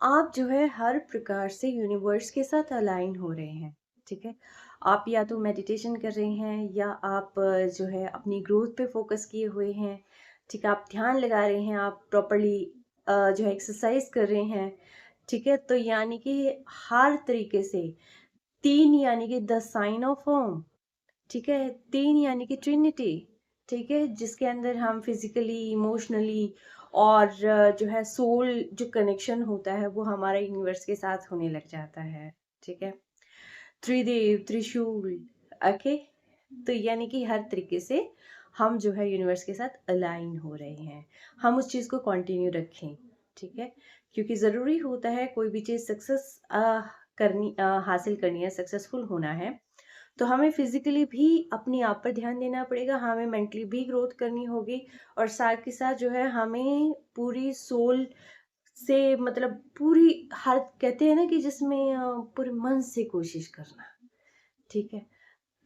आप जो है हर प्रकार से यूनिवर्स के साथ अलाइन हो रहे हैं। ठीक है, आप या तो मेडिटेशन कर रहे हैं या आप जो है अपनी ग्रोथ पे फोकस किए हुए हैं। ठीक है, आप ध्यान लगा रहे हैं, आप प्रॉपरली जो है एक्सरसाइज कर रहे हैं। ठीक है, तो यानी कि हर तरीके से तीन यानी कि द साइन ऑफ होम। ठीक है, तीन यानी कि ट्रिनिटी। ठीक है, जिसके अंदर हम फिजिकली, इमोशनली और जो है सोल जो कनेक्शन होता है वो हमारा यूनिवर्स के साथ होने लग जाता है। ठीक है, त्रिदेव त्रिशूल। ओके, तो यानी कि हर तरीके से हम जो है यूनिवर्स के साथ अलाइन हो रहे हैं। हम उस चीज़ को कंटिन्यू रखें। ठीक है, क्योंकि ज़रूरी होता है कोई भी चीज़ सक्सेस करनी हासिल करनी है, सक्सेसफुल होना है, तो हमें फिजिकली भी अपने आप पर ध्यान देना पड़ेगा, हमें मेंटली भी ग्रोथ करनी होगी और साथ के साथ जो है हमें पूरी सोल से मतलब पूरी हर कहते हैं ना कि जिसमें पूरे मन से कोशिश करना। ठीक है,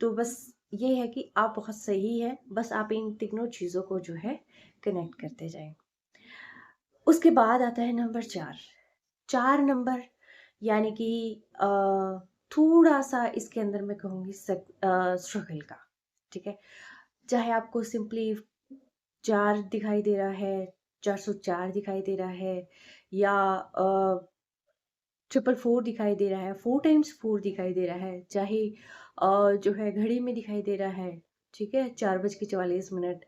तो बस ये है कि आप बहुत सही है, बस आप इन तीनों चीज़ों को जो है कनेक्ट करते जाएं। उसके बाद आता है नंबर 4। 4 नंबर यानी कि थोड़ा-सा इसके अंदर मैं कहूँगी स्ट्रगल का। ठीक है? चाहे आपको सिंपली 4 दिखाई दे रहा है, 404 दिखाई दे रहा है या 444 दिखाई दे रहा है, 4 टाइम्स 4 दिखाई दे रहा है, चाहे जो है घड़ी में दिखाई दे रहा है, ठीक है? 4:44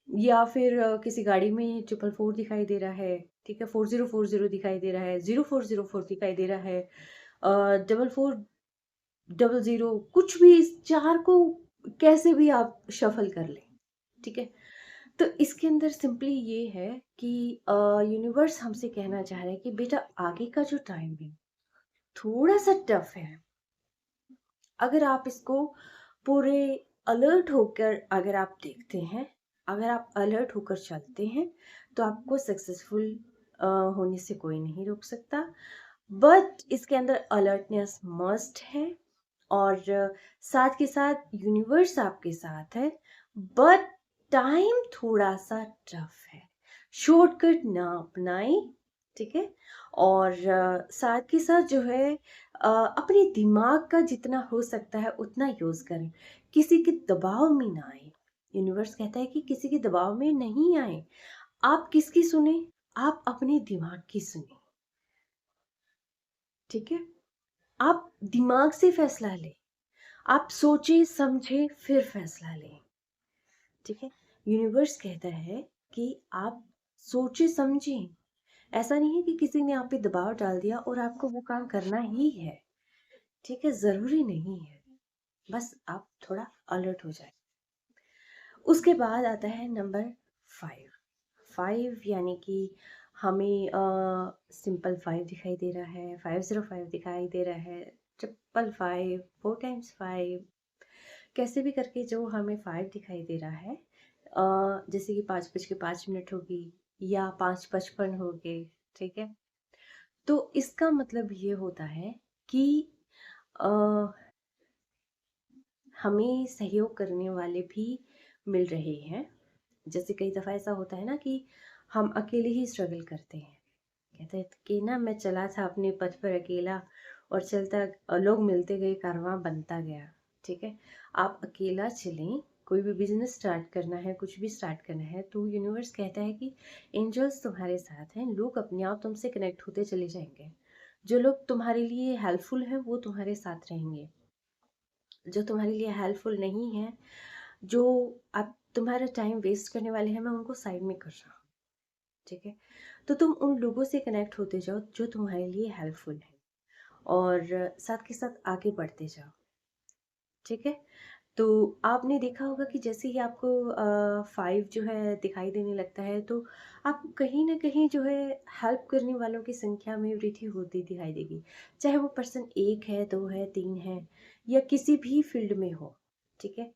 या फिर किसी गाड़ी में 444 दिखाई दे रहा है, ठीक है? 4040 दिखाई दे रहा है, 0404 दिखाई दे रहा है, 4400 कुछ भी इस 4 को कैसे भी आप शफ़ल कर लें, ठीक है? तो इसके अंदर सिंपली ये है कि यूनिवर्स हमसे कहना चाह रहा है कि बेटा आगे का जो टाइम है, थोड़ा-सा टफ़ है। अगर आप इसको पूरे अलर्ट होकर अगर आप देखते हैं, अगर आप अलर्ट होकर चलते हैं, तो आपको सक्सेसफुल होने से कोई नहीं रोक सकता। बट इसके अंदर अलर्टनेस मस्ट है और साथ के साथ यूनिवर्स आपके साथ है। बट टाइम थोड़ा-सा टफ है। शॉर्टकट ना अपनाएं, ठीक है? और साथ के साथ जो है अपने दिमाग का जितना हो सकता है उतना यूज़ करें। किसी के दबाव में ना आए। यूनिवर्स कहता है कि किसी के दबाव में नहीं आए। आप किसकी सुने? आप अपने दिमाग की सुने। ठीक है? आप दिमाग से फैसला लें। आप सोचें, समझें, फिर फैसला लें। ठीक है? यूनिवर्स कहता है कि आप सोचें, समझें। ऐसा नहीं है कि किसी ने आप पे दबाव डाल दिया और आपको वो काम करना ही है। ठीक है? ज़रूरी नहीं है। बस आप थोड़ा अलर्ट हो जाएँ। उसके बाद आता है नंबर 5। 5 यानी कि हमें सिंपल 5 दिखाई दे रहा है, 505 दिखाई दे रहा है, 555, 4 टाइम्स 5 कैसे भी करके जो हमें 5 दिखाई दे रहा है, जैसे कि 5:05 होगी या 5:55 हो गए, ठीक है? तो इसका मतलब ये होता है कि अ, हमें सहयोग करने वाले भी मिल रहे हैं। जैसे कई दफ़ा ऐसा होता है ना कि हम अकेले ही स्ट्रगल करते हैं। कहते हैं कि ना मैं चला था अपने पथ पर अकेला और चलता लोग मिलते गए कारवां बनता गया। ठीक है, आप अकेला चलें, कोई भी बिजनेस स्टार्ट करना है, कुछ भी स्टार्ट करना है, तो यूनिवर्स कहता है कि एंजल्स तुम्हारे साथ हैं, लोग अपने आप तुमसे कनेक्ट होते चले जाएंगे। जो लोग तुम्हारे लिए हेल्पफुल हैं वो तुम्हारे साथ रहेंगे, जो तुम्हारे लिए हेल्पफुल नहीं है, जो आप तुम्हारा टाइम वेस्ट करने वाले हैं, मैं उनको साइड में कर रहा हूँ। ठीक है, तो तुम उन लोगों से कनेक्ट होते जाओ जो तुम्हारे लिए हेल्पफुल है और साथ के साथ आगे बढ़ते जाओ। ठीक है, तो आपने देखा होगा कि जैसे ही आपको 5 जो है दिखाई देने लगता है, तो आपको कहीं ना कहीं जो है हेल्प करने वालों की संख्या में वृद्धि होती दिखाई देगी। चाहे वो पर्सन 1 है, 2 है, 3 है या किसी भी फील्ड में हो। ठीक है,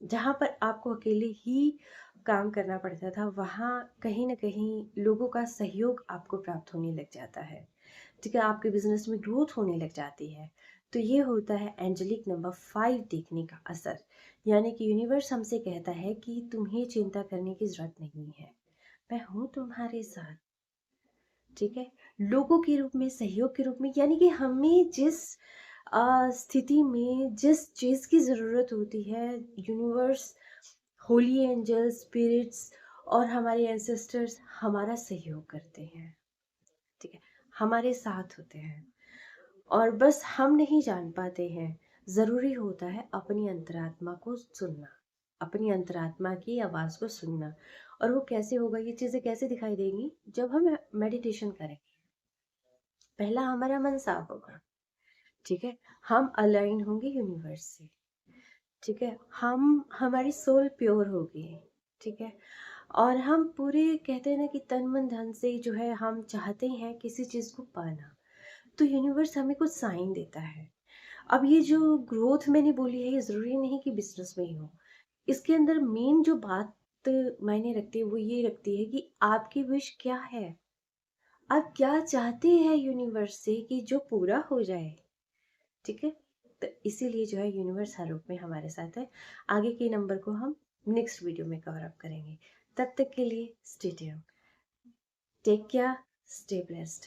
जहाँ पर आपको अकेले ही काम करना पड़ता था, वहाँ कहीं न कहीं लोगों का सहयोग आपको प्राप्त होने लग जाता है। ठीक है, आपके बिज़नेस में ग्रोथ होने लग जाती है। तो ये होता है एंजेलिक नंबर 5 देखने का असर। यानी कि यूनिवर्स हमसे कहता है कि तुम्हें चिंता करने की ज़रूरत नहीं है। मैं हूँ तुम्हारे साथ। ठीक है? लोगों के रूप में, सहयोग के रूप में, यानी कि हमें जिस स्थिति में जिस चीज़ की ज़रूरत होती है, यूनिवर्स, होली एंजल्स, स्पिरिट्स और हमारे एंसेस्टर्स हमारा सहयोग करते हैं, ठीक है? हमारे साथ होते हैं और बस हम नहीं जान पाते हैं। ज़रूरी होता है अपनी अंतरात्मा को सुनना, अपनी अंतरात्मा की आवाज़ को सुनना। और वो कैसे होगा, ये चीज़ें कैसे दिखाई देंगी? जब हम मेडिटेशन करेंगे। पहला हमारा मन साफ होगा, ठीक है? हम अलाइन होंगे यूनिवर्स से, ठीक है? हमारी सोल प्योर होगी, ठीक है? और हम पूरे कहते हैं ना कि तन मन धन से जो है हम चाहते हैं किसी चीज़ को पाना, तो यूनिवर्स हमें कुछ साइन देता है। अब ये जो ग्रोथ मैंने बोली है, ये ज़रूरी नहीं कि बिजनेस में ही हो। इसके अंदर मेन जो बात मायने रखती है वो ये रखती है कि आपकी विश क्या है, आप क्या चाहते हैं यूनिवर्स से कि जो पूरा हो जाए, ठीक है? तो इसीलिए जो है यूनिवर्स हर रूप में हमारे साथ है। आगे के नंबर को हम नेक्स्ट वीडियो में कवर अप करेंगे। तब तक के लिए stay tuned, take care, stay blessed.